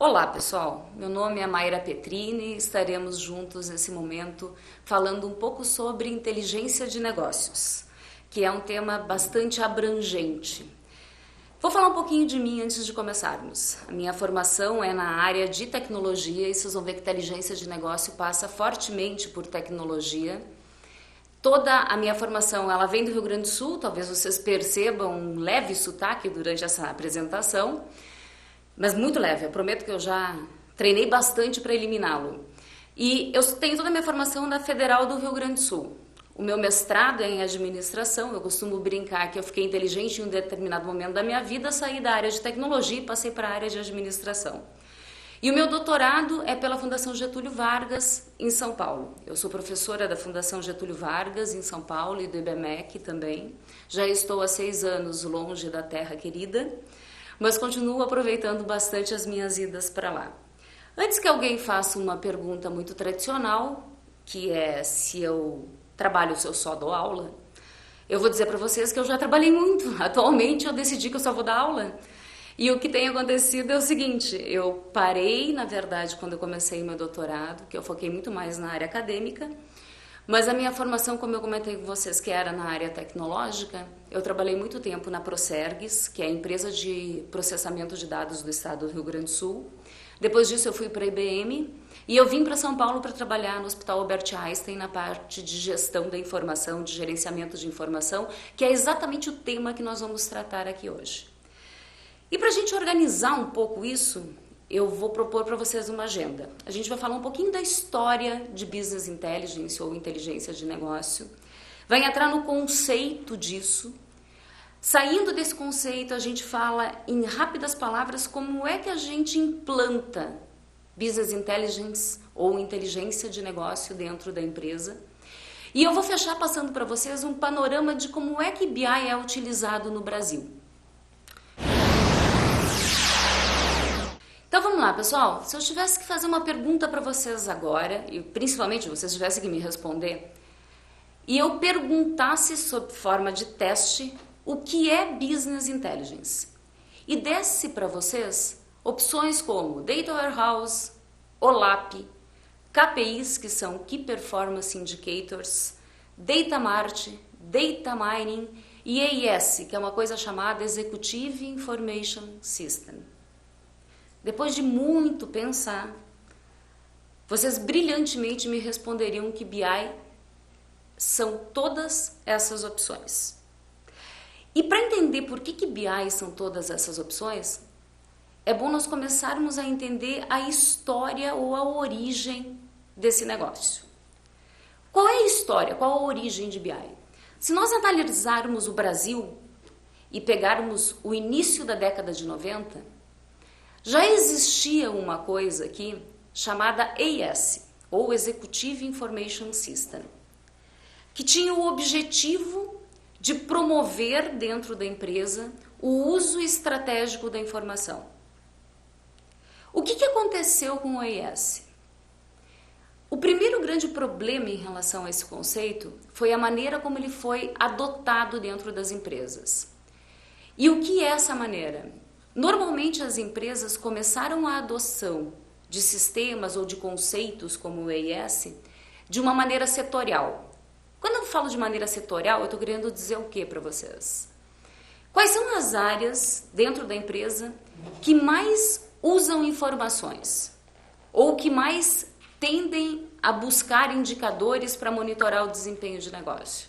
Olá pessoal, meu nome é Mayra Petrini e estaremos juntos nesse momento falando um pouco sobre inteligência de negócios, que é um tema bastante abrangente. Vou falar um pouquinho de mim antes de começarmos. A minha formação é na área de tecnologia e vocês vão ver que inteligência de negócio passa fortemente por tecnologia. Toda a minha formação ela vem do Rio Grande do Sul, talvez vocês percebam um leve sotaque durante essa apresentação, mas muito leve, eu prometo que eu já treinei bastante para eliminá-lo. E eu tenho toda a minha formação na Federal do Rio Grande do Sul. O meu mestrado é em administração, eu costumo brincar que eu fiquei inteligente em um determinado momento da minha vida, saí da área de tecnologia e passei para a área de administração. E o meu doutorado é pela Fundação Getúlio Vargas, em São Paulo. Eu sou professora da Fundação Getúlio Vargas, em São Paulo, e do IBMEC também. Já estou há 6 anos longe da terra querida, mas continuo aproveitando bastante as minhas idas para lá. Antes que alguém faça uma pergunta muito tradicional, que é se eu trabalho ou se eu só dou aula, eu vou dizer para vocês que eu já trabalhei muito. Atualmente eu decidi que eu só vou dar aula. E o que tem acontecido é o seguinte, eu parei, na verdade, quando eu comecei meu doutorado, que eu foquei muito mais na área acadêmica, mas a minha formação, como eu comentei com vocês, que era na área tecnológica, eu trabalhei muito tempo na Procergs, que é a empresa de processamento de dados do estado do Rio Grande do Sul. Depois disso eu fui para a IBM e eu vim para São Paulo para trabalhar no Hospital Albert Einstein na parte de gestão da informação, de gerenciamento de informação, que é exatamente o tema que nós vamos tratar aqui hoje. E para a gente organizar um pouco isso, eu vou propor para vocês uma agenda. A gente vai falar um pouquinho da história de Business Intelligence ou inteligência de negócio. Vai entrar no conceito disso. Saindo desse conceito, a gente fala em rápidas palavras como é que a gente implanta Business Intelligence ou inteligência de negócio dentro da empresa. E eu vou fechar passando para vocês um panorama de como é que BI é utilizado no Brasil. Então vamos lá, pessoal. Se eu tivesse que fazer uma pergunta para vocês agora, e principalmente vocês tivessem que me responder, e eu perguntasse sob forma de teste o que é Business Intelligence, e desse para vocês opções como Data Warehouse, OLAP, KPIs, que são Key Performance Indicators, Data Mart, Data Mining e AIS, que é uma coisa chamada Executive Information System. Depois de muito pensar, vocês brilhantemente me responderiam que BI são todas essas opções. E para entender por que BI são todas essas opções, é bom nós começarmos a entender a história ou a origem desse negócio. Qual é a história? Qual a origem de BI? Se nós analisarmos o Brasil e pegarmos o início da década de 90, já existia uma coisa aqui chamada AIS, ou Executive Information System, que tinha o objetivo de promover dentro da empresa o uso estratégico da informação. O que aconteceu com o AIS? O primeiro grande problema em relação a esse conceito foi a maneira como ele foi adotado dentro das empresas. E o que é essa maneira? Normalmente as empresas começaram a adoção de sistemas ou de conceitos como o AIS de uma maneira setorial. Quando eu falo de maneira setorial, eu estou querendo dizer o que para vocês? Quais são as áreas dentro da empresa que mais usam informações ou que mais tendem a buscar indicadores para monitorar o desempenho de negócio?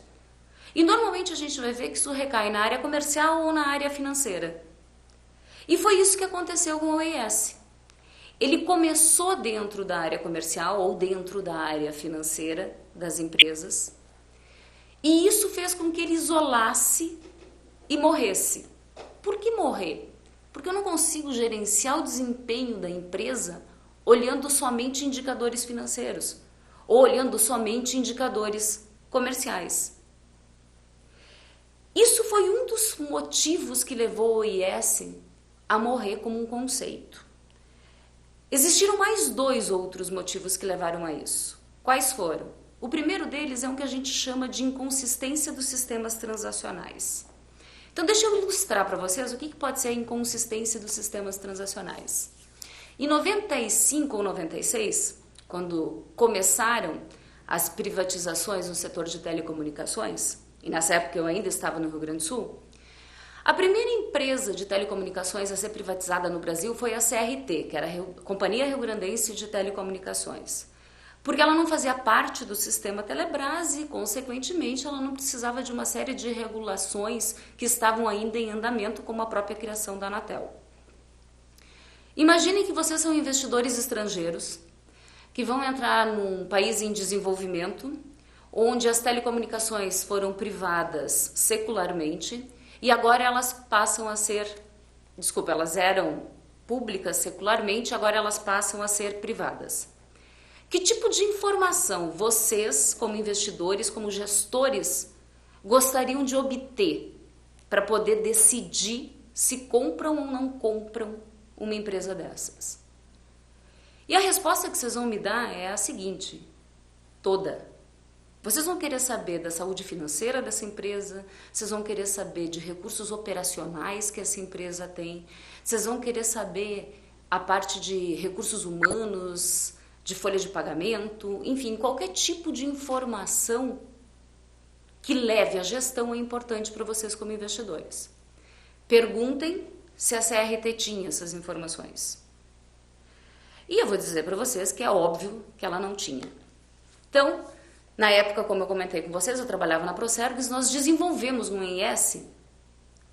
E normalmente a gente vai ver que isso recai na área comercial ou na área financeira. E foi isso que aconteceu com o AIS. Ele começou dentro da área comercial ou dentro da área financeira das empresas, e isso fez com que ele isolasse e morresse. Por que morrer? Porque eu não consigo gerenciar o desempenho da empresa olhando somente indicadores financeiros ou olhando somente indicadores comerciais. Isso foi um dos motivos que levou o AIS a morrer como um conceito. Existiram mais 2 outros motivos que levaram a isso. Quais foram? O primeiro deles é um que a gente chama de inconsistência dos sistemas transacionais. Então deixa eu ilustrar para vocês o que pode ser a inconsistência dos sistemas transacionais. Em 95 ou 96, quando começaram as privatizações no setor de telecomunicações, e nessa época eu ainda estava no Rio Grande do Sul, a primeira empresa de telecomunicações a ser privatizada no Brasil foi a CRT, que era a Companhia Rio Grandense de Telecomunicações, porque ela não fazia parte do sistema Telebrás e, consequentemente, ela não precisava de uma série de regulações que estavam ainda em andamento, como a própria criação da Anatel. Imaginem que vocês são investidores estrangeiros que vão entrar num país em desenvolvimento, onde as telecomunicações foram privadas secularmente e agora elas passam a ser, elas eram públicas secularmente, agora elas passam a ser privadas. Que tipo de informação vocês, como investidores, como gestores, gostariam de obter para poder decidir se compram ou não compram uma empresa dessas? E a resposta que vocês vão me dar é a seguinte: toda. Vocês vão querer saber da saúde financeira dessa empresa, vocês vão querer saber de recursos operacionais que essa empresa tem, vocês vão querer saber a parte de recursos humanos, de folha de pagamento, enfim, qualquer tipo de informação que leve à gestão é importante para vocês como investidores. Perguntem se a CRT tinha essas informações. E eu vou dizer para vocês que é óbvio que ela não tinha. Então, na época, como eu comentei com vocês, eu trabalhava na Procergs, nós desenvolvemos um IS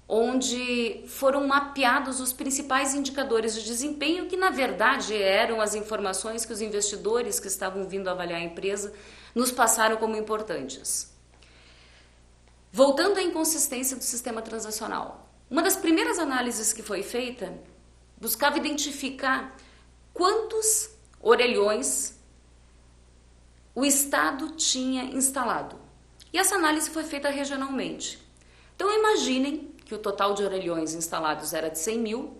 onde foram mapeados os principais indicadores de desempenho que, na verdade, eram as informações que os investidores que estavam vindo avaliar a empresa nos passaram como importantes. Voltando à inconsistência do sistema transacional, uma das primeiras análises que foi feita buscava identificar quantos orelhões o Estado tinha instalado. E essa análise foi feita regionalmente. Então imaginem que o total de orelhões instalados era de 100 mil,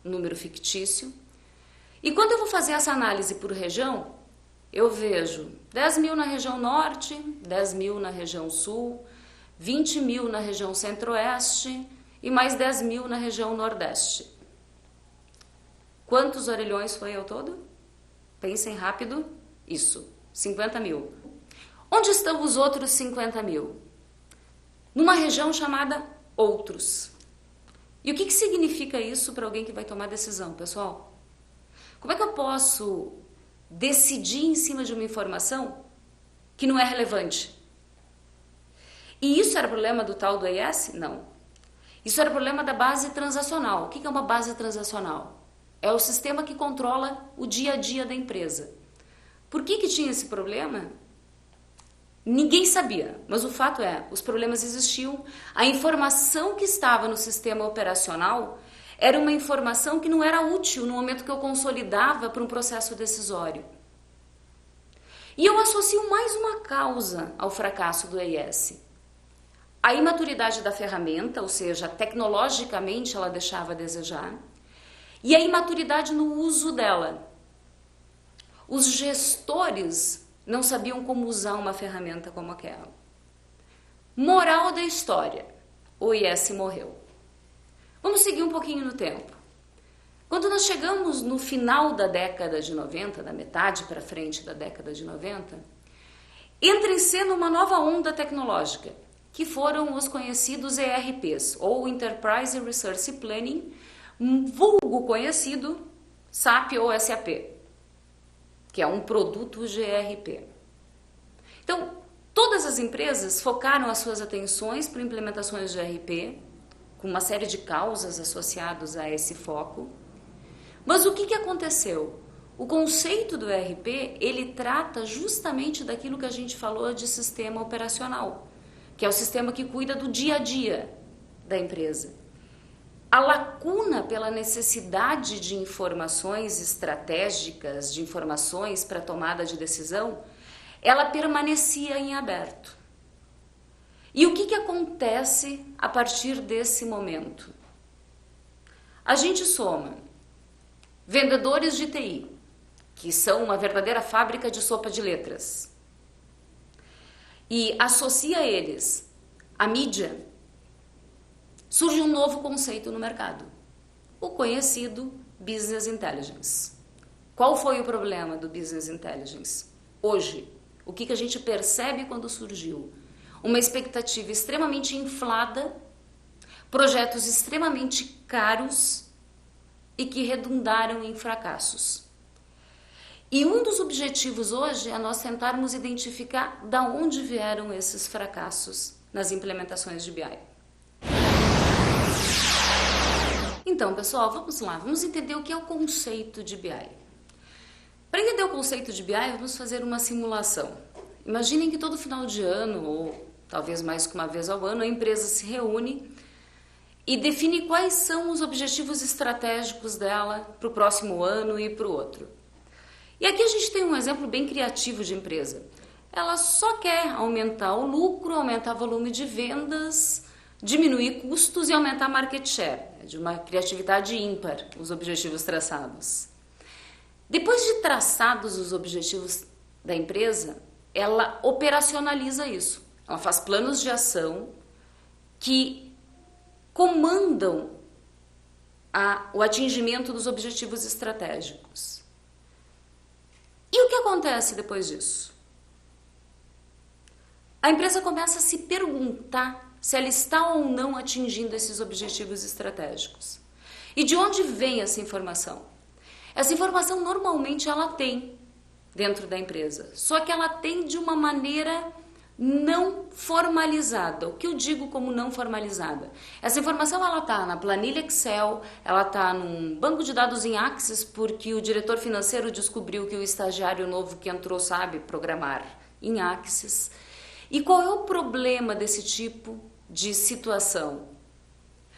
um número fictício. E quando eu vou fazer essa análise por região, eu vejo 10 mil na região norte, 10 mil na região sul, 20 mil na região centro-oeste e mais 10 mil na região nordeste. Quantos orelhões foi ao todo? Pensem rápido. Isso, 50 mil. Onde estão os outros 50 mil? Numa região chamada outros. E o que significa isso para alguém que vai tomar decisão, pessoal? Como é que eu posso decidir em cima de uma informação que não é relevante? E isso era problema do tal do EIS? Não. Isso era problema da base transacional. O que é uma base transacional? É o sistema que controla o dia a dia da empresa. Por que tinha esse problema? Ninguém sabia, mas o fato é, os problemas existiam, a informação que estava no sistema operacional era uma informação que não era útil no momento que eu consolidava para um processo decisório. E eu associo mais uma causa ao fracasso do EIS. A imaturidade da ferramenta, ou seja, tecnologicamente ela deixava a desejar, e a imaturidade no uso dela. Os gestores não sabiam como usar uma ferramenta como aquela. Moral da história, o IS morreu. Vamos seguir um pouquinho no tempo. Quando nós chegamos no final da década de 90, da metade para frente da década de 90, entra em cena uma nova onda tecnológica, que foram os conhecidos ERPs, ou Enterprise Resource Planning, vulgo conhecido SAP ou SAP, que é um produto GRP. Então, todas as empresas focaram as suas atenções para implementações de ERP, com uma série de causas associadas a esse foco. Mas o que aconteceu? O conceito do ERP, ele trata justamente daquilo que a gente falou de sistema operacional, que é o sistema que cuida do dia a dia da empresa. A lacuna pela necessidade de informações estratégicas, de informações para tomada de decisão, ela permanecia em aberto. E o que acontece a partir desse momento? A gente soma vendedores de TI, que são uma verdadeira fábrica de sopa de letras, e associa a eles a mídia. Surge um novo conceito no mercado, o conhecido Business Intelligence. Qual foi o problema do Business Intelligence? Hoje, o que a gente percebe quando surgiu? Uma expectativa extremamente inflada, projetos extremamente caros e que redundaram em fracassos. E um dos objetivos hoje é nós tentarmos identificar de onde vieram esses fracassos nas implementações de BI. Então, pessoal, vamos lá, vamos entender o que é o conceito de BI. Para entender o conceito de BI, vamos fazer uma simulação. Imaginem que todo final de ano, ou talvez mais que uma vez ao ano, a empresa se reúne e define quais são os objetivos estratégicos dela para o próximo ano e para o outro. E aqui a gente tem um exemplo bem criativo de empresa. Ela só quer aumentar o lucro, aumentar o volume de vendas, diminuir custos e aumentar a market share. É de uma criatividade ímpar os objetivos traçados. Depois de traçados os objetivos da empresa, ela operacionaliza isso. Ela faz planos de ação que comandam o atingimento dos objetivos estratégicos. E o que acontece depois disso? A empresa começa a se perguntar se ela está ou não atingindo esses objetivos estratégicos. E de onde vem essa informação? Essa informação normalmente ela tem dentro da empresa, só que ela tem de uma maneira não formalizada. O que eu digo como não formalizada? Essa informação ela está na planilha Excel, ela está num banco de dados em Access, porque o diretor financeiro descobriu que o estagiário novo que entrou sabe programar em Access. E qual é o problema desse tipo de situação?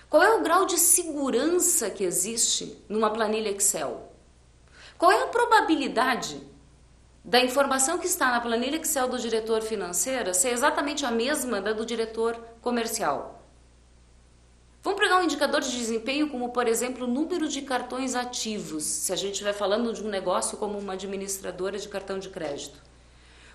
Qual é o grau de segurança que existe numa planilha Excel? Qual é a probabilidade da informação que está na planilha Excel do diretor financeiro ser exatamente a mesma da do diretor comercial? Vamos pegar um indicador de desempenho como, por exemplo, o número de cartões ativos, se a gente estiver falando de um negócio como uma administradora de cartão de crédito.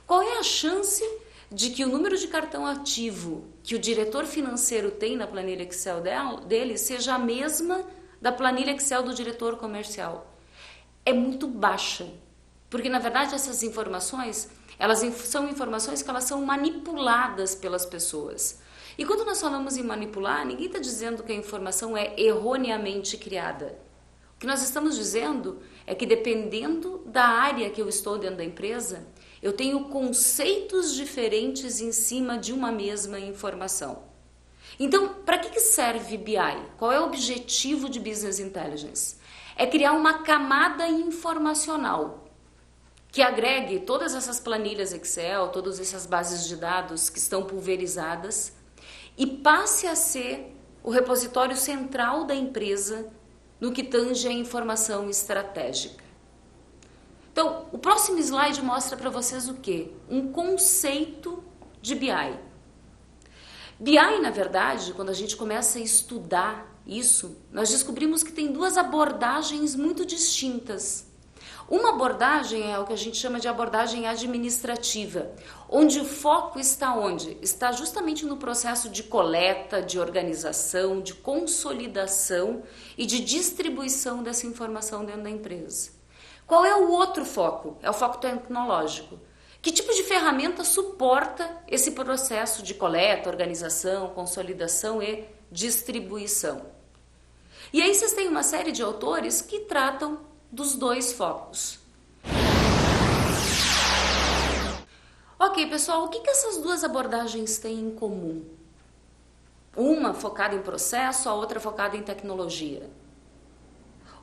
Qual é a chance de que o número de cartão ativo que o diretor financeiro tem na planilha Excel dele seja a mesma da planilha Excel do diretor comercial? É muito baixa. Porque, na verdade, essas informações, elas são informações que elas são manipuladas pelas pessoas. E quando nós falamos em manipular, ninguém está dizendo que a informação é erroneamente criada. O que nós estamos dizendo é que, dependendo da área que eu estou dentro da empresa, eu tenho conceitos diferentes em cima de uma mesma informação. Então, para que serve BI? Qual é o objetivo de Business Intelligence? É criar uma camada informacional que agregue todas essas planilhas Excel, todas essas bases de dados que estão pulverizadas e passe a ser o repositório central da empresa no que tange a informação estratégica. Então, o próximo slide mostra para vocês o quê? Um conceito de BI. BI, na verdade, quando a gente começa a estudar isso, nós descobrimos que tem duas abordagens muito distintas. Uma abordagem é o que a gente chama de abordagem administrativa, onde o foco está onde? Está justamente no processo de coleta, de organização, de consolidação e de distribuição dessa informação dentro da empresa. Qual é o outro foco? É o foco tecnológico. Que tipo de ferramenta suporta esse processo de coleta, organização, consolidação e distribuição? E aí vocês têm uma série de autores que tratam dos dois focos. Ok, pessoal, o que essas duas abordagens têm em comum? Uma focada em processo, a outra focada em tecnologia.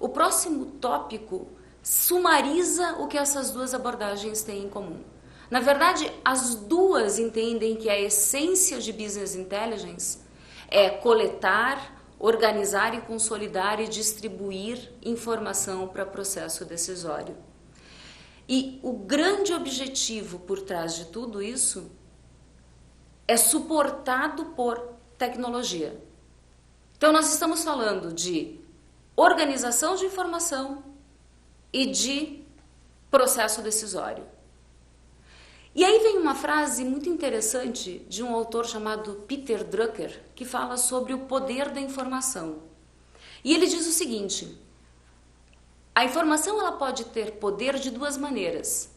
O próximo tópico sumariza o que essas duas abordagens têm em comum. Na verdade, as duas entendem que a essência de Business Intelligence é coletar, organizar e consolidar e distribuir informação para processo decisório. E o grande objetivo por trás de tudo isso é suportado por tecnologia. Então, nós estamos falando de organização de informação e de processo decisório. E aí vem uma frase muito interessante de um autor chamado Peter Drucker, que fala sobre o poder da informação. E ele diz o seguinte: A informação ela pode ter poder de duas maneiras.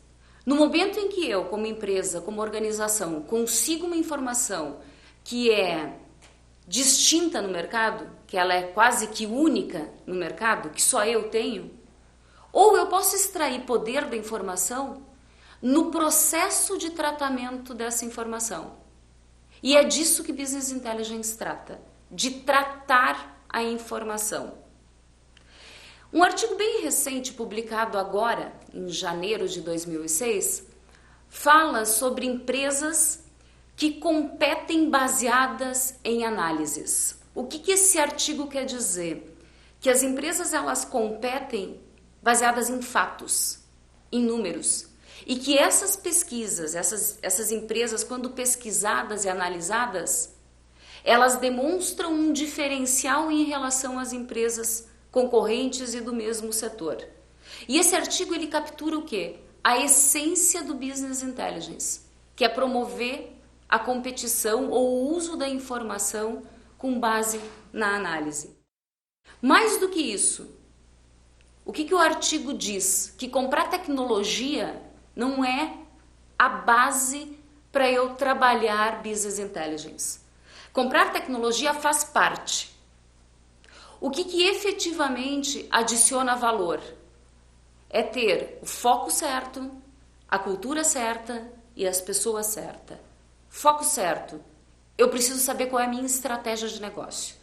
No momento em que eu, como empresa, como organização, consigo uma informação que é distinta no mercado, que ela é quase que única no mercado, que só eu tenho, ou eu posso extrair poder da informação no processo de tratamento dessa informação. E é disso que Business Intelligence trata, de tratar a informação. Um artigo bem recente, publicado agora, em janeiro de 2006, fala sobre empresas que competem baseadas em análises. O que esse artigo quer dizer? Que as empresas elas competem baseadas em fatos, em números. E que essas pesquisas, essas empresas, quando pesquisadas e analisadas, elas demonstram um diferencial em relação às empresas concorrentes e do mesmo setor. E esse artigo ele captura o quê? A essência do Business Intelligence, que é promover a competição ou o uso da informação com base na análise. Mais do que isso, o que o artigo diz? Que comprar tecnologia não é a base para eu trabalhar Business Intelligence. Comprar tecnologia faz parte. O que efetivamente adiciona valor? É ter o foco certo, a cultura certa e as pessoas certas. Foco certo. Eu preciso saber qual é a minha estratégia de negócio.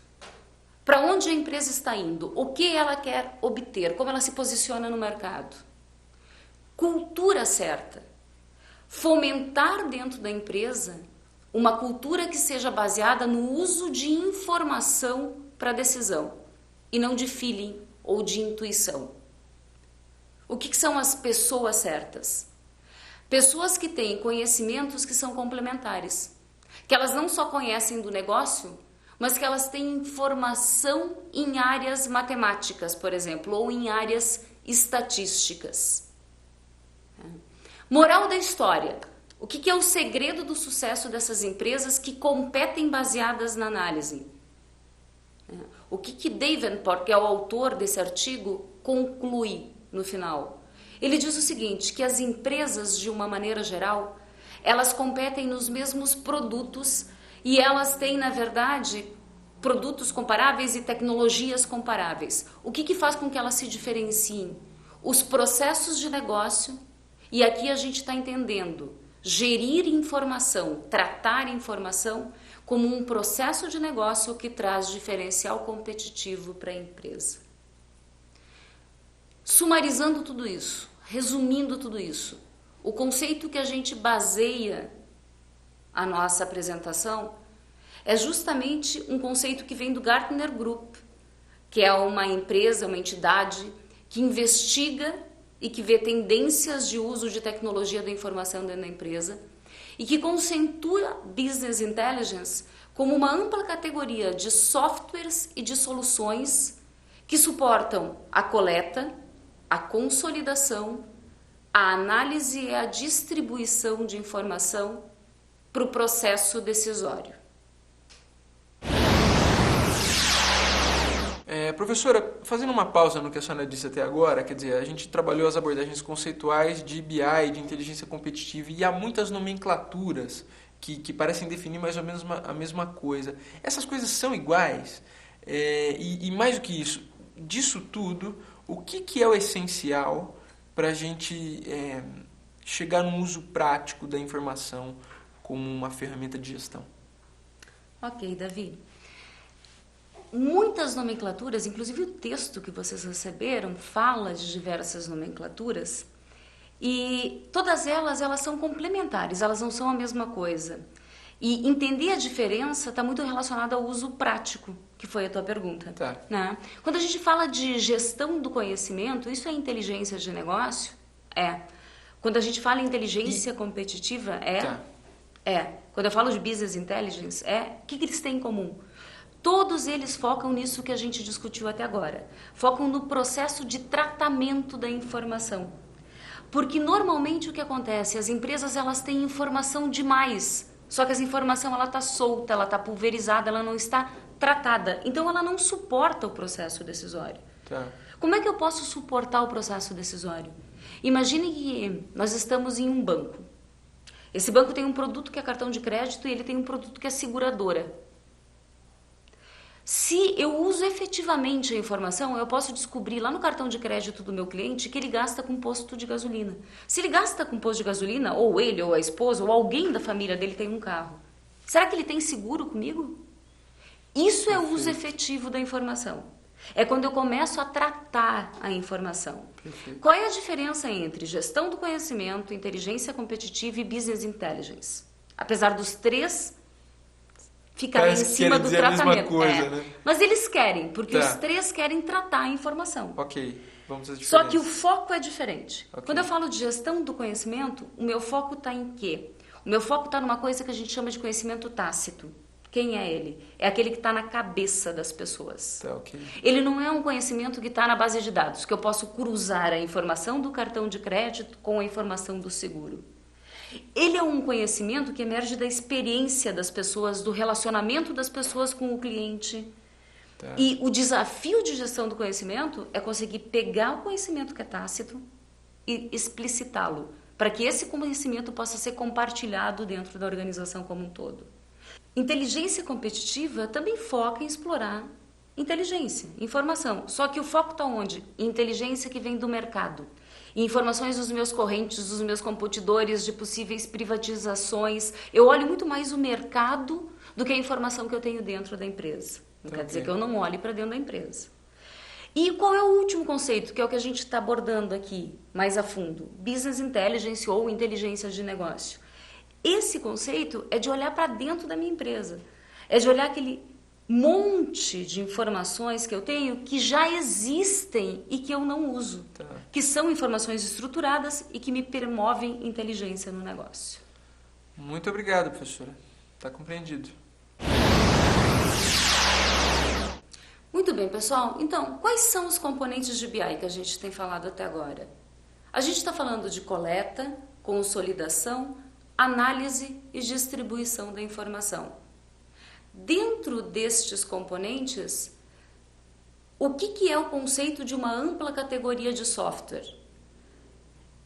Para onde a empresa está indo? O que ela quer obter? Como ela se posiciona no mercado? Cultura certa. Fomentar dentro da empresa uma cultura que seja baseada no uso de informação para decisão e não de feeling ou de intuição. O que são as pessoas certas? Pessoas que têm conhecimentos que são complementares, que elas não só conhecem do negócio, mas que elas têm informação em áreas matemáticas, por exemplo, ou em áreas estatísticas. Moral da história. O que é o segredo do sucesso dessas empresas que competem baseadas na análise? O que Davenport, que é o autor desse artigo, conclui no final? Ele diz o seguinte, que as empresas, de uma maneira geral, elas competem nos mesmos produtos e elas têm, na verdade, produtos comparáveis e tecnologias comparáveis. O que faz com que elas se diferenciem? Os processos de negócio, e aqui a gente está entendendo, gerir informação, tratar informação como um processo de negócio que traz diferencial competitivo para a empresa. Sumarizando tudo isso, resumindo tudo isso, o conceito que a gente baseia a nossa apresentação é justamente um conceito que vem do Gartner Group, que é uma empresa, uma entidade que investiga e que vê tendências de uso de tecnologia da informação dentro da empresa e que conceitua Business Intelligence como uma ampla categoria de softwares e de soluções que suportam a coleta, a consolidação, a análise e a distribuição de informação para o processo decisório. Professora, fazendo uma pausa no que a senhora disse até agora, quer dizer, a gente trabalhou as abordagens conceituais de BI, de inteligência competitiva, e há muitas nomenclaturas que parecem definir mais ou menos a mesma coisa. Essas coisas são iguais? E mais do que isso, disso tudo, o que é o essencial para a gente chegar no uso prático da informação como uma ferramenta de gestão? Ok, Davi. Muitas nomenclaturas, inclusive o texto que vocês receberam, fala de diversas nomenclaturas e todas elas são complementares, elas não são a mesma coisa. E entender a diferença está muito relacionado ao uso prático, que foi a tua pergunta. Tá. Né? Quando a gente fala de gestão do conhecimento, isso é inteligência de negócio? É. Quando a gente fala em inteligência competitiva, Tá. Quando eu falo de business intelligence, o que eles têm em comum? Todos eles focam nisso que a gente discutiu até agora. Focam no processo de tratamento da informação. Porque normalmente o que acontece? As empresas elas têm informação demais. Só que essa informação ela está solta, ela está pulverizada, ela não está tratada. Então ela não suporta o processo decisório. Tá. Como é que eu posso suportar o processo decisório? Imagine que nós estamos em um banco. Esse banco tem um produto que é cartão de crédito e ele tem um produto que é seguradora. Se eu uso efetivamente a informação, eu posso descobrir lá no cartão de crédito do meu cliente que ele gasta com posto de gasolina. Se ele gasta com posto de gasolina, ou ele, ou a esposa, ou alguém da família dele tem um carro, será que ele tem seguro comigo? Isso é o uso efetivo da informação. É quando eu começo a tratar a informação. Perfeito. Qual é a diferença entre gestão do conhecimento, inteligência competitiva e business intelligence? Apesar dos três ficarem em cima do tratamento. A mesma coisa, né? Mas eles querem, porque os três querem tratar a informação. Ok, vamos às diferenças. Só que o foco é diferente. Okay. Quando eu falo de gestão do conhecimento, o meu foco está em quê? O meu foco está numa coisa que a gente chama de conhecimento tácito. Quem é ele? É aquele que está na cabeça das pessoas. Tá, okay. Ele não é um conhecimento que está na base de dados, que eu posso cruzar a informação do cartão de crédito com a informação do seguro. Ele é um conhecimento que emerge da experiência das pessoas, do relacionamento das pessoas com o cliente. Tá. E o desafio de gestão do conhecimento é conseguir pegar o conhecimento que é tácito e explicitá-lo, para que esse conhecimento possa ser compartilhado dentro da organização como um todo. Inteligência competitiva também foca em explorar inteligência, informação. Só que o foco está onde? Inteligência que vem do mercado. Informações dos meus correntes, dos meus competidores, de possíveis privatizações. Eu olho muito mais o mercado do que a informação que eu tenho dentro da empresa. Não quer dizer que eu não olhe para dentro da empresa. E qual é o último conceito, que é o que a gente está abordando aqui mais a fundo? Business Intelligence ou inteligência de negócio. Esse conceito é de olhar para dentro da minha empresa. É de olhar aquele monte de informações que eu tenho que já existem e que eu não uso. Tá. Que são informações estruturadas e que me promovem inteligência no negócio. Muito obrigado, professora. Está compreendido. Muito bem, pessoal. Então, quais são os componentes de BI que a gente tem falado até agora? A gente está falando de coleta, consolidação, análise e distribuição da informação. Dentro destes componentes, o que é o conceito de uma ampla categoria de software?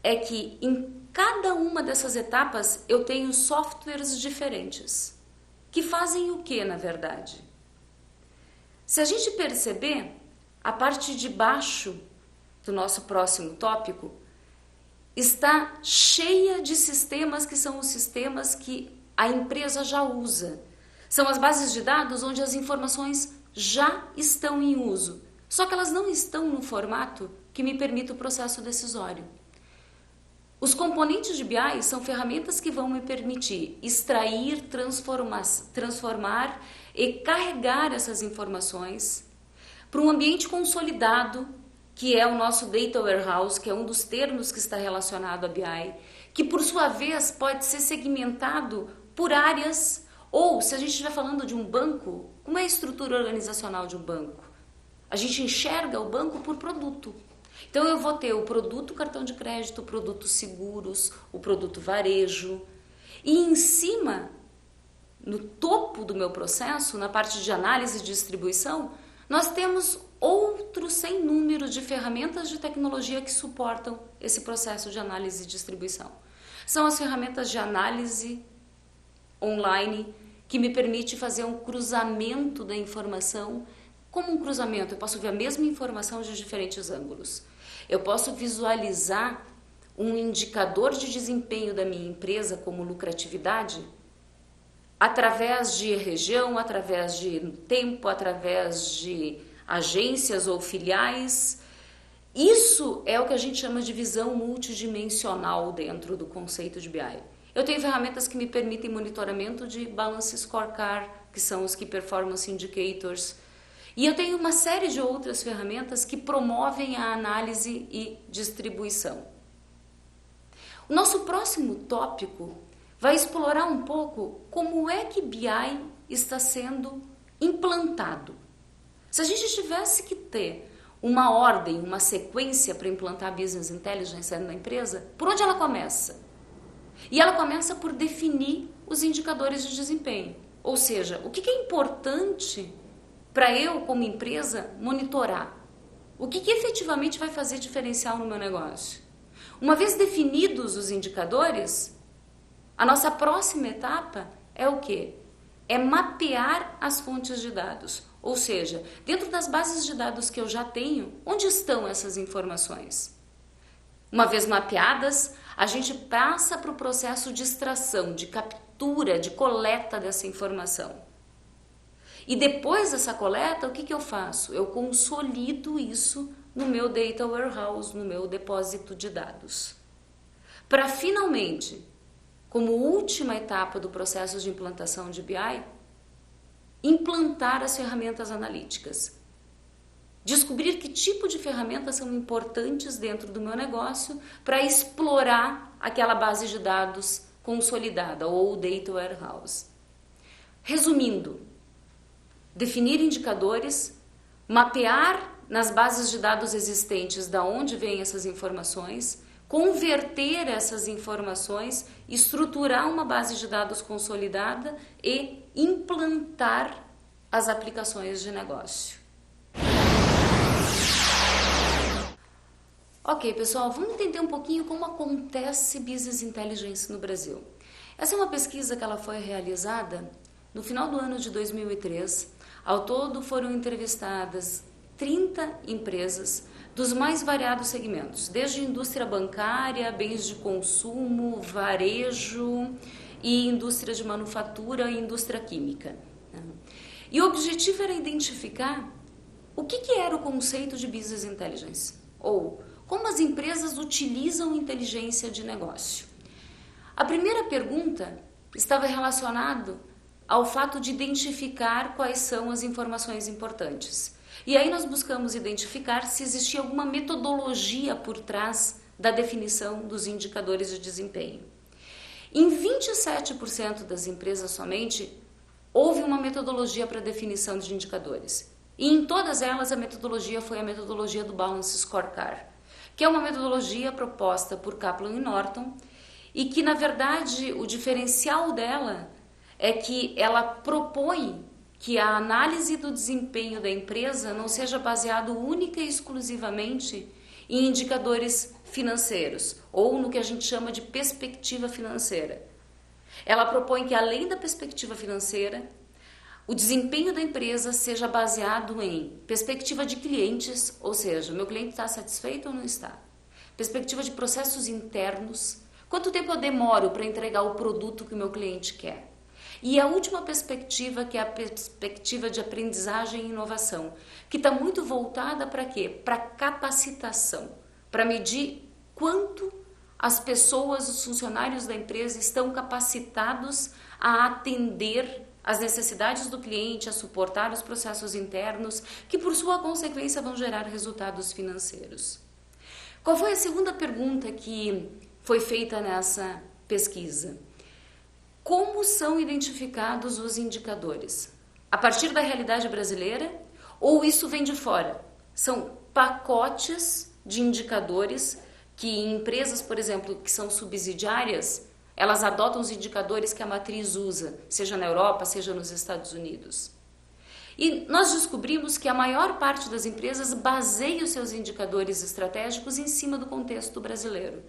É que em cada uma dessas etapas eu tenho softwares diferentes, que fazem o que, na verdade? Se a gente perceber, a parte de baixo do nosso próximo tópico está cheia de sistemas que são os sistemas que a empresa já usa. São as bases de dados onde as informações já estão em uso, só que elas não estão no formato que me permita o processo decisório. Os componentes de BI são ferramentas que vão me permitir extrair, transformar e carregar essas informações para um ambiente consolidado, que é o nosso Data Warehouse, que é um dos termos que está relacionado a BI, que por sua vez pode ser segmentado por áreas, ou se a gente estiver falando de um banco, como é a estrutura organizacional de um banco? A gente enxerga o banco por produto. Então eu vou ter o produto cartão de crédito, o produto seguros, o produto varejo, e em cima, no topo do meu processo, na parte de análise e distribuição, nós temos outro sem número de ferramentas de tecnologia que suportam esse processo de análise e distribuição. São as ferramentas de análise online que me permite fazer um cruzamento da informação. Como um cruzamento, eu posso ver a mesma informação de diferentes ângulos. Eu posso visualizar um indicador de desempenho da minha empresa como lucratividade através de região, através de tempo, através de agências ou filiais. Isso é o que a gente chama de visão multidimensional dentro do conceito de BI. Eu tenho ferramentas que me permitem monitoramento de Balance Scorecard, que são os Key Performance Indicators. E eu tenho uma série de outras ferramentas que promovem a análise e distribuição. O nosso próximo tópico vai explorar um pouco como é que BI está sendo implantado. Se a gente tivesse que ter uma ordem, uma sequência para implantar Business Intelligence na empresa, por onde ela começa? E ela começa por definir os indicadores de desempenho. Ou seja, o que é importante para eu, como empresa, monitorar? O que efetivamente vai fazer diferencial no meu negócio? Uma vez definidos os indicadores, a nossa próxima etapa é o quê? É mapear as fontes de dados. Ou seja, dentro das bases de dados que eu já tenho, onde estão essas informações? Uma vez mapeadas, a gente passa para o processo de extração, de captura, de coleta dessa informação. E depois dessa coleta, o que eu faço? Eu consolido isso no meu data warehouse, no meu depósito de dados. Para finalmente, como última etapa do processo de implantação de BI, implantar as ferramentas analíticas. Descobrir que tipo de ferramentas são importantes dentro do meu negócio para explorar aquela base de dados consolidada ou data warehouse. Resumindo, definir indicadores, mapear nas bases de dados existentes da onde vêm essas informações, converter essas informações, estruturar uma base de dados consolidada e implantar as aplicações de negócio. Ok, pessoal, vamos entender um pouquinho como acontece Business Intelligence no Brasil. Essa é uma pesquisa que ela foi realizada no final do ano de 2003. Ao todo foram entrevistadas 30 empresas dos mais variados segmentos, desde indústria bancária, bens de consumo, varejo e indústria de manufatura e indústria química. E o objetivo era identificar o que era o conceito de Business Intelligence, ou como as empresas utilizam inteligência de negócio. A primeira pergunta estava relacionada ao fato de identificar quais são as informações importantes. E aí nós buscamos identificar se existia alguma metodologia por trás da definição dos indicadores de desempenho. Em 27% das empresas somente, houve uma metodologia para definição de indicadores. E em todas elas a metodologia foi a metodologia do Balance Scorecard, que é uma metodologia proposta por Kaplan e Norton e que, na verdade, o diferencial dela é que ela propõe que a análise do desempenho da empresa não seja baseado única e exclusivamente em indicadores financeiros ou no que a gente chama de perspectiva financeira. Ela propõe que, além da perspectiva financeira, o desempenho da empresa seja baseado em perspectiva de clientes, ou seja, meu cliente está satisfeito ou não está? Perspectiva de processos internos, quanto tempo eu demoro para entregar o produto que o meu cliente quer? E a última perspectiva, que é a perspectiva de aprendizagem e inovação, que está muito voltada para quê? Para capacitação, para medir quanto as pessoas, os funcionários da empresa estão capacitados a atender as necessidades do cliente, a suportar os processos internos, que por sua consequência vão gerar resultados financeiros. Qual foi a segunda pergunta que foi feita nessa pesquisa? Como são identificados os indicadores? A partir da realidade brasileira ou isso vem de fora? São pacotes de indicadores que em empresas, por exemplo, que são subsidiárias, elas adotam os indicadores que a matriz usa, seja na Europa, seja nos Estados Unidos. E nós descobrimos que a maior parte das empresas baseia os seus indicadores estratégicos em cima do contexto brasileiro.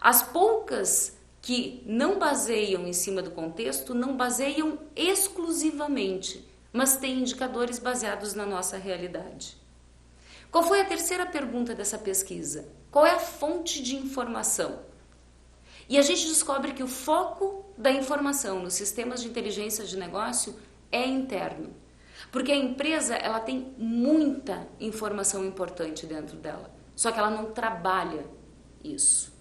As poucas que não baseiam em cima do contexto, não baseiam exclusivamente, mas têm indicadores baseados na nossa realidade. Qual foi a terceira pergunta dessa pesquisa? Qual é a fonte de informação? E a gente descobre que o foco da informação nos sistemas de inteligência de negócio é interno. Porque a empresa ela tem muita informação importante dentro dela, só que ela não trabalha isso.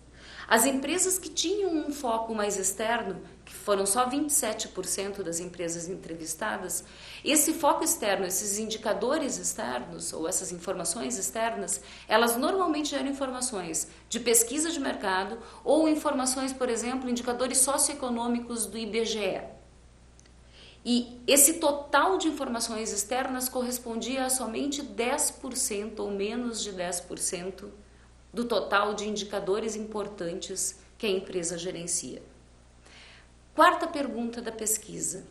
As empresas que tinham um foco mais externo, que foram só 27% das empresas entrevistadas, esse foco externo, esses indicadores externos ou essas informações externas, elas normalmente geram informações de pesquisa de mercado ou informações, por exemplo, indicadores socioeconômicos do IBGE. E esse total de informações externas correspondia a somente 10% ou menos de 10% do total de indicadores importantes que a empresa gerencia. Quarta pergunta da pesquisa: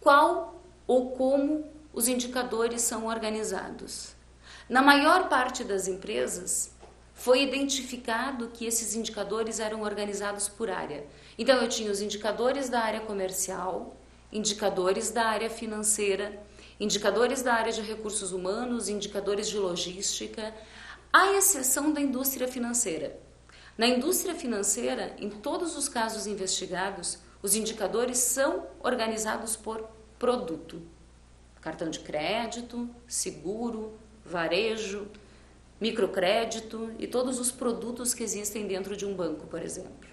qual ou como os indicadores são organizados? Na maior parte das empresas, foi identificado que esses indicadores eram organizados por área. Então, eu tinha os indicadores da área comercial, indicadores da área financeira, indicadores da área de recursos humanos, indicadores de logística, à exceção da indústria financeira. Na indústria financeira, em todos os casos investigados, os indicadores são organizados por produto. Cartão de crédito, seguro, varejo, microcrédito e todos os produtos que existem dentro de um banco, por exemplo.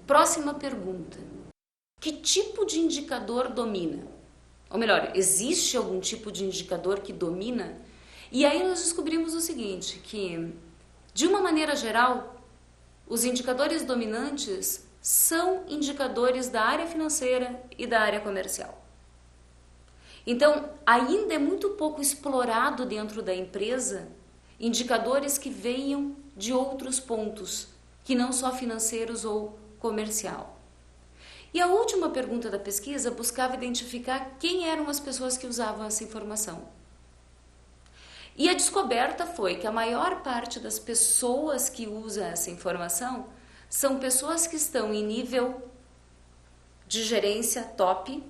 Próxima pergunta. Que tipo de indicador domina? Ou melhor, existe algum tipo de indicador que domina? E aí nós descobrimos o seguinte, que de uma maneira geral, os indicadores dominantes são indicadores da área financeira e da área comercial. Então, ainda é muito pouco explorado dentro da empresa indicadores que venham de outros pontos, que não só financeiros ou comercial. E a última pergunta da pesquisa buscava identificar quem eram as pessoas que usavam essa informação. E a descoberta foi que a maior parte das pessoas que usa essa informação são pessoas que estão em nível de gerência top,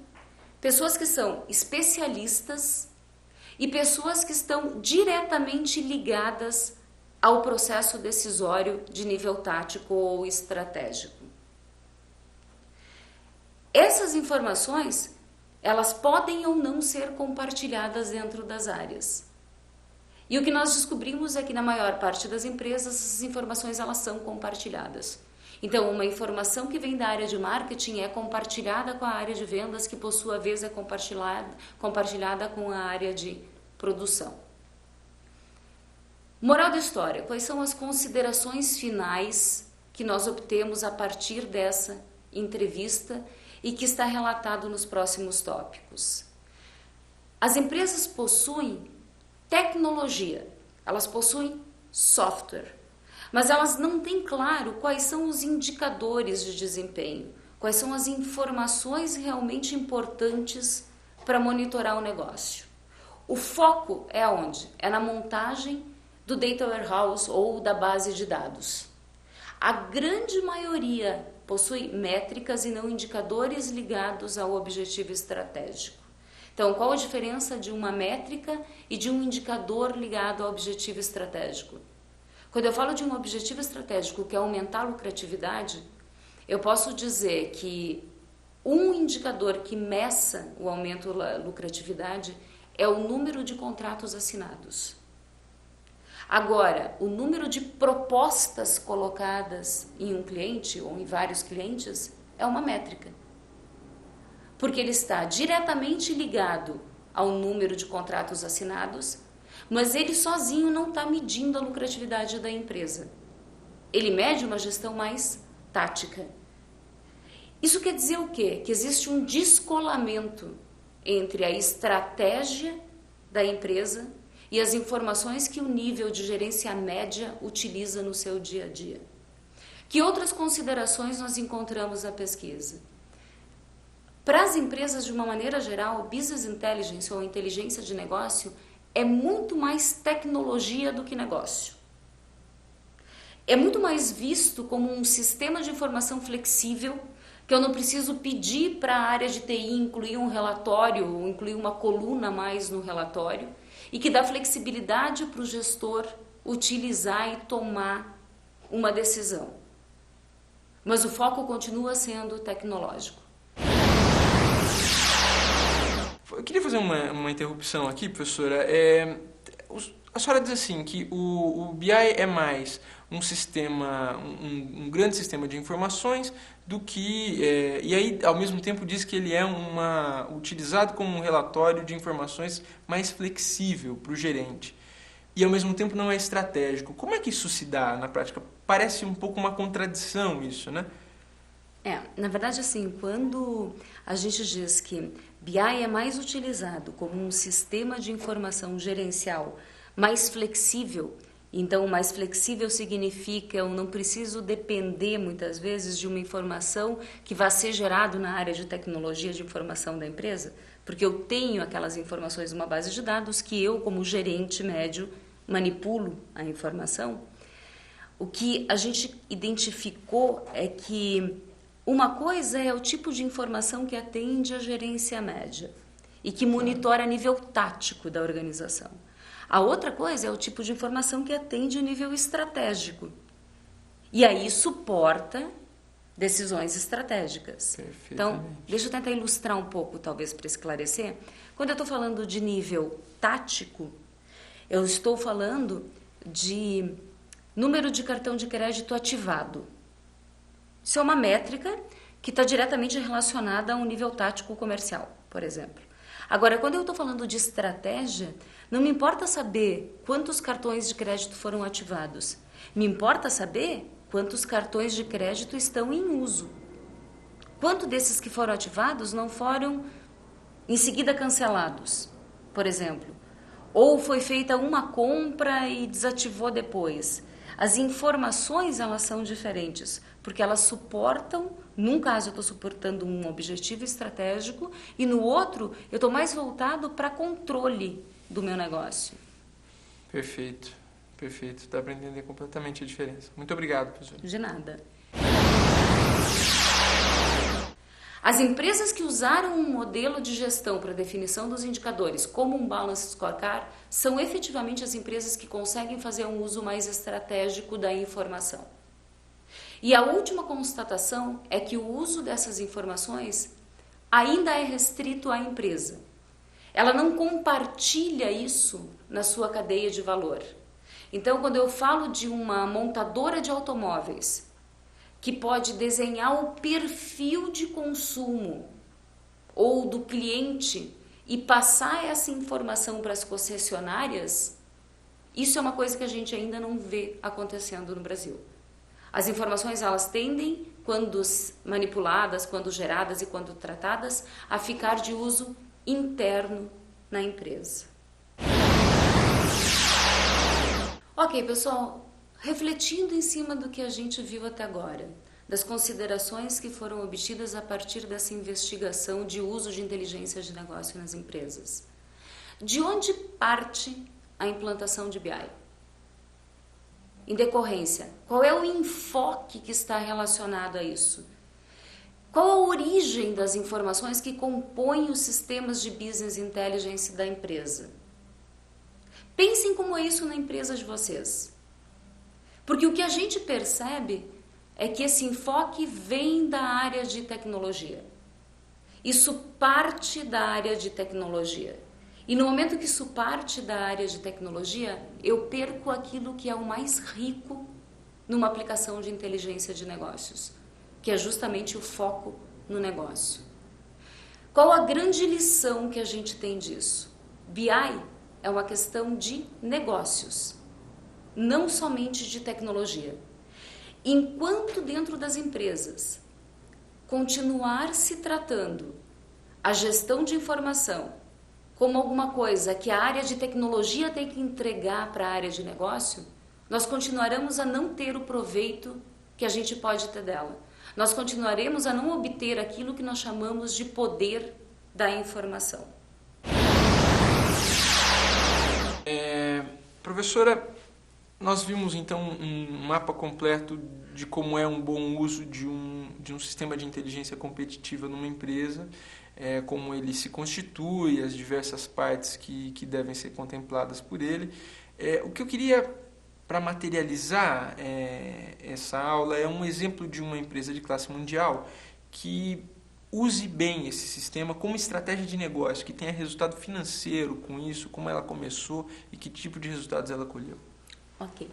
pessoas que são especialistas e pessoas que estão diretamente ligadas ao processo decisório de nível tático ou estratégico. Essas informações, elas podem ou não ser compartilhadas dentro das áreas. E o que nós descobrimos é que na maior parte das empresas essas informações elas são compartilhadas. Então, uma informação que vem da área de marketing é compartilhada com a área de vendas, que por sua vez é compartilhada com a área de produção. Moral da história, quais são as considerações finais que nós obtemos a partir dessa entrevista e que está relatado nos próximos tópicos? As empresas possuem tecnologia, elas possuem software, mas elas não têm claro quais são os indicadores de desempenho, quais são as informações realmente importantes para monitorar o negócio. O foco é aonde? É na montagem do data warehouse ou da base de dados. A grande maioria possui métricas e não indicadores ligados ao objetivo estratégico. Então, qual a diferença de uma métrica e de um indicador ligado ao objetivo estratégico? Quando eu falo de um objetivo estratégico que é aumentar a lucratividade, eu posso dizer que um indicador que meça o aumento da lucratividade é o número de contratos assinados. Agora, o número de propostas colocadas em um cliente ou em vários clientes é uma métrica. Porque ele está diretamente ligado ao número de contratos assinados, mas ele sozinho não está medindo a lucratividade da empresa. Ele mede uma gestão mais tática. Isso quer dizer o quê? Que existe um descolamento entre a estratégia da empresa e as informações que o nível de gerência média utiliza no seu dia a dia. Que outras considerações nós encontramos na pesquisa? Para as empresas, de uma maneira geral, Business Intelligence ou inteligência de negócio é muito mais tecnologia do que negócio. É muito mais visto como um sistema de informação flexível, que eu não preciso pedir para a área de TI incluir um relatório ou incluir uma coluna a mais no relatório, e que dá flexibilidade para o gestor utilizar e tomar uma decisão. Mas o foco continua sendo tecnológico. Eu queria fazer uma interrupção aqui, professora. A senhora diz assim que o BI é mais um sistema, um grande sistema de informações do que... e aí, ao mesmo tempo, diz que ele é utilizado como um relatório de informações mais flexível para o gerente. E, ao mesmo tempo, não é estratégico. Como é que isso se dá na prática? Parece um pouco uma contradição isso, né? Na verdade, assim, quando a gente diz que BI é mais utilizado como um sistema de informação gerencial mais flexível Então, mais flexível significa eu não preciso depender, muitas vezes, de uma informação que vai ser gerada na área de tecnologia de informação da empresa, porque eu tenho aquelas informações numa base de dados que eu, como gerente médio, manipulo a informação. O que a gente identificou é que uma coisa é o tipo de informação que atende à gerência média e que monitora a nível tático da organização. A outra coisa é o tipo de informação que atende a nível estratégico. E aí suporta decisões estratégicas. Então, deixa eu tentar ilustrar um pouco, talvez, para esclarecer. Quando eu estou falando de nível tático, eu estou falando de número de cartão de crédito ativado. Isso é uma métrica que está diretamente relacionada a um nível tático comercial, por exemplo. Agora, quando eu estou falando de estratégia, não me importa saber quantos cartões de crédito foram ativados. Me importa saber quantos cartões de crédito estão em uso. Quanto desses que foram ativados não foram em seguida cancelados, por exemplo. Ou foi feita uma compra e desativou depois. As informações, elas são diferentes, porque elas suportam, num caso eu estou suportando um objetivo estratégico e no outro eu estou mais voltado para controle do meu negócio. Perfeito, perfeito. Dá para entender completamente a diferença. Muito obrigado, professor. De nada. As empresas que usaram um modelo de gestão para definição dos indicadores, como um Balance Scorecard, são efetivamente as empresas que conseguem fazer um uso mais estratégico da informação. E a última constatação é que o uso dessas informações ainda é restrito à empresa. Ela não compartilha isso na sua cadeia de valor. Então, quando eu falo de uma montadora de automóveis que pode desenhar o perfil de consumo ou do cliente e passar essa informação para as concessionárias, isso é uma coisa que a gente ainda não vê acontecendo no Brasil. As informações, elas tendem, quando manipuladas, quando geradas e quando tratadas, a ficar de uso interno na empresa. Ok, pessoal, refletindo em cima do que a gente viu até agora, das considerações que foram obtidas a partir dessa investigação de uso de inteligência de negócio nas empresas, de onde parte a implantação de BI? Em decorrência, qual é o enfoque que está relacionado a isso? Qual a origem das informações que compõem os sistemas de business intelligence da empresa? Pensem como é isso na empresa de vocês. Porque o que a gente percebe é que esse enfoque vem da área de tecnologia. Isso parte da área de tecnologia. E no momento que isso parte da área de tecnologia, eu perco aquilo que é o mais rico numa aplicação de inteligência de negócios, que é justamente o foco no negócio. Qual a grande lição que a gente tem disso? BI é uma questão de negócios, não somente de tecnologia. Enquanto dentro das empresas continuar se tratando a gestão de informação como alguma coisa que a área de tecnologia tem que entregar para a área de negócio, nós continuaremos a não ter o proveito que a gente pode ter dela. Nós continuaremos a não obter aquilo que nós chamamos de poder da informação. Professora, nós vimos então um mapa completo de como é um bom uso de um sistema de inteligência competitiva numa empresa, como ele se constitui, as diversas partes que devem ser contempladas por ele. O que eu queria, para materializar essa aula, é um exemplo de uma empresa de classe mundial que use bem esse sistema como estratégia de negócio, que tenha resultado financeiro com isso, como ela começou e que tipo de resultados ela colheu. Ok.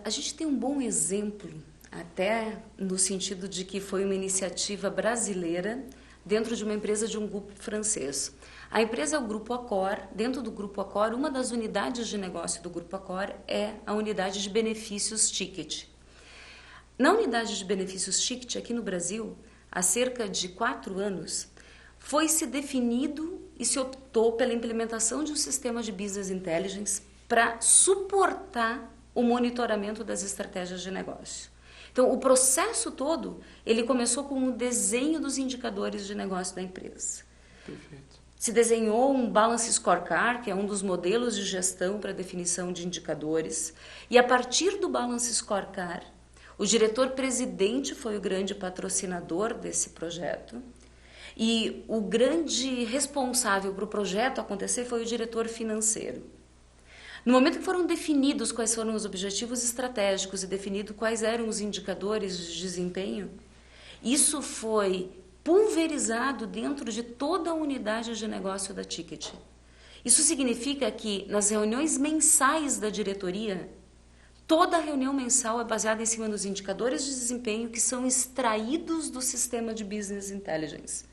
A gente tem um bom exemplo, até no sentido de que foi uma iniciativa brasileira dentro de uma empresa de um grupo francês. A empresa é o Grupo Accor. Dentro do Grupo Accor, uma das unidades de negócio do Grupo Accor é a unidade de benefícios Ticket. Na unidade de benefícios Ticket, aqui no Brasil, há cerca de 4 anos, foi se definido e se optou pela implementação de um sistema de Business Intelligence para suportar o monitoramento das estratégias de negócio. Então, o processo todo, ele começou com o desenho dos indicadores de negócio da empresa. Perfeito. Se desenhou um Balance Scorecard, que é um dos modelos de gestão para definição de indicadores, e a partir do Balance Scorecard, o diretor-presidente foi o grande patrocinador desse projeto, e o grande responsável para o projeto acontecer foi o diretor financeiro. No momento que foram definidos quais foram os objetivos estratégicos e definido quais eram os indicadores de desempenho, isso foi pulverizado dentro de toda a unidade de negócio da Ticket. Isso significa que nas reuniões mensais da diretoria, toda a reunião mensal é baseada em cima dos indicadores de desempenho que são extraídos do sistema de Business Intelligence.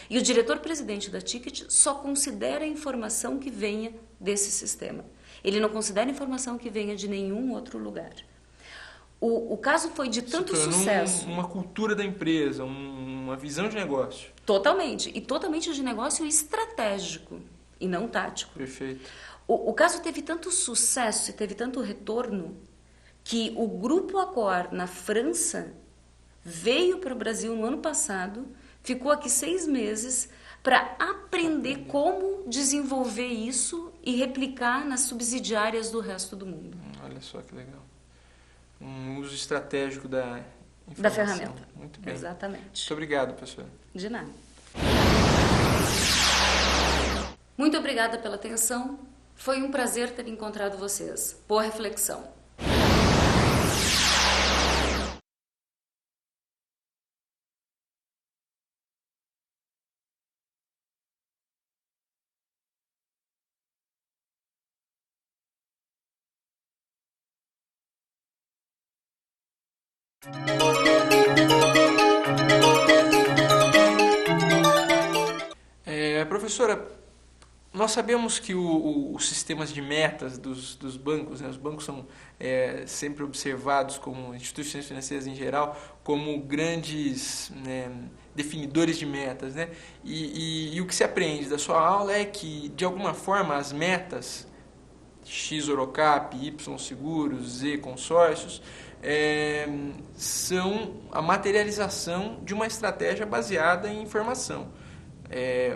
E o diretor-presidente da Ticket só considera a informação que venha desse sistema. Ele não considera informação que venha de nenhum outro lugar. O caso foi de tanto sucesso. Uma cultura da empresa, uma visão de negócio. Totalmente. E totalmente de negócio estratégico e não tático. Perfeito. O caso teve tanto sucesso e teve tanto retorno que o Grupo Accor, na França, veio para o Brasil no ano passado, ficou aqui 6 meses para aprender como desenvolver isso e replicar nas subsidiárias do resto do mundo. Olha só que legal. Um uso estratégico da informação. Da ferramenta. Muito bem. Exatamente. Muito obrigado, professora. De nada. Muito obrigada pela atenção. Foi um prazer ter encontrado vocês. Boa reflexão. Professora, nós sabemos que os sistemas de metas dos bancos, né, os bancos são sempre observados como instituições financeiras em geral, como grandes, né, definidores de metas, né? E o que se aprende da sua aula é que, de alguma forma, as metas X Orocap, Y Seguros, Z Consórcios, são a materialização de uma estratégia baseada em informação.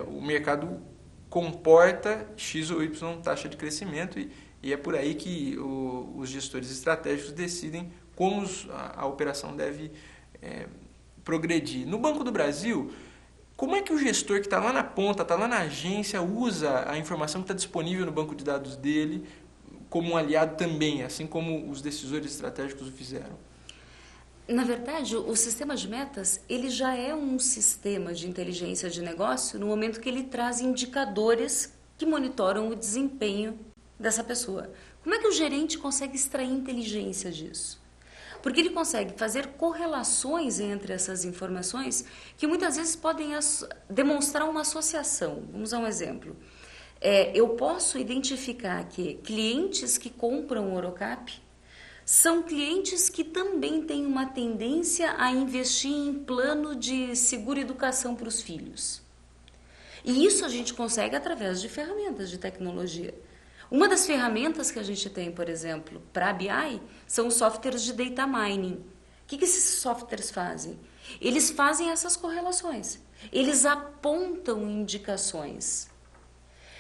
O mercado comporta X ou Y taxa de crescimento e é por aí que os gestores estratégicos decidem como a operação deve progredir. No Banco do Brasil, como é que o gestor que está lá na ponta, está lá na agência, usa a informação que está disponível no banco de dados dele como um aliado também, assim como os decisores estratégicos o fizeram? Na verdade, o sistema de metas, ele já é um sistema de inteligência de negócio no momento que ele traz indicadores que monitoram o desempenho dessa pessoa. Como é que o gerente consegue extrair inteligência disso? Porque ele consegue fazer correlações entre essas informações que muitas vezes podem demonstrar uma associação. Vamos dar um exemplo. Eu posso identificar que clientes que compram Orocap são clientes que também têm uma tendência a investir em plano de seguro-educação para os filhos. E isso a gente consegue através de ferramentas de tecnologia. Uma das ferramentas que a gente tem, por exemplo, para a BI, são os softwares de data mining. O que esses softwares fazem? Eles fazem essas correlações. Eles apontam indicações.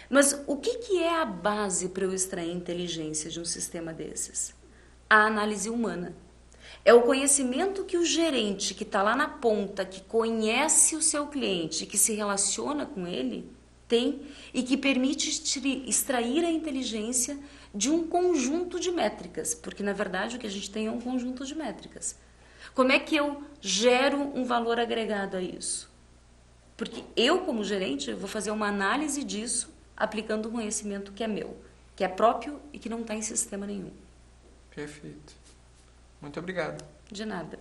Mas o que é a base para eu extrair inteligência de um sistema desses? A análise humana. É o conhecimento que o gerente que está lá na ponta, que conhece o seu cliente, que se relaciona com ele, tem e que permite extrair a inteligência de um conjunto de métricas, porque na verdade o que a gente tem é um conjunto de métricas. Como é que eu gero um valor agregado a isso? Porque eu, como gerente, vou fazer uma análise disso aplicando um conhecimento que é meu, que é próprio e que não está em sistema nenhum. Perfeito. Muito obrigado. De nada.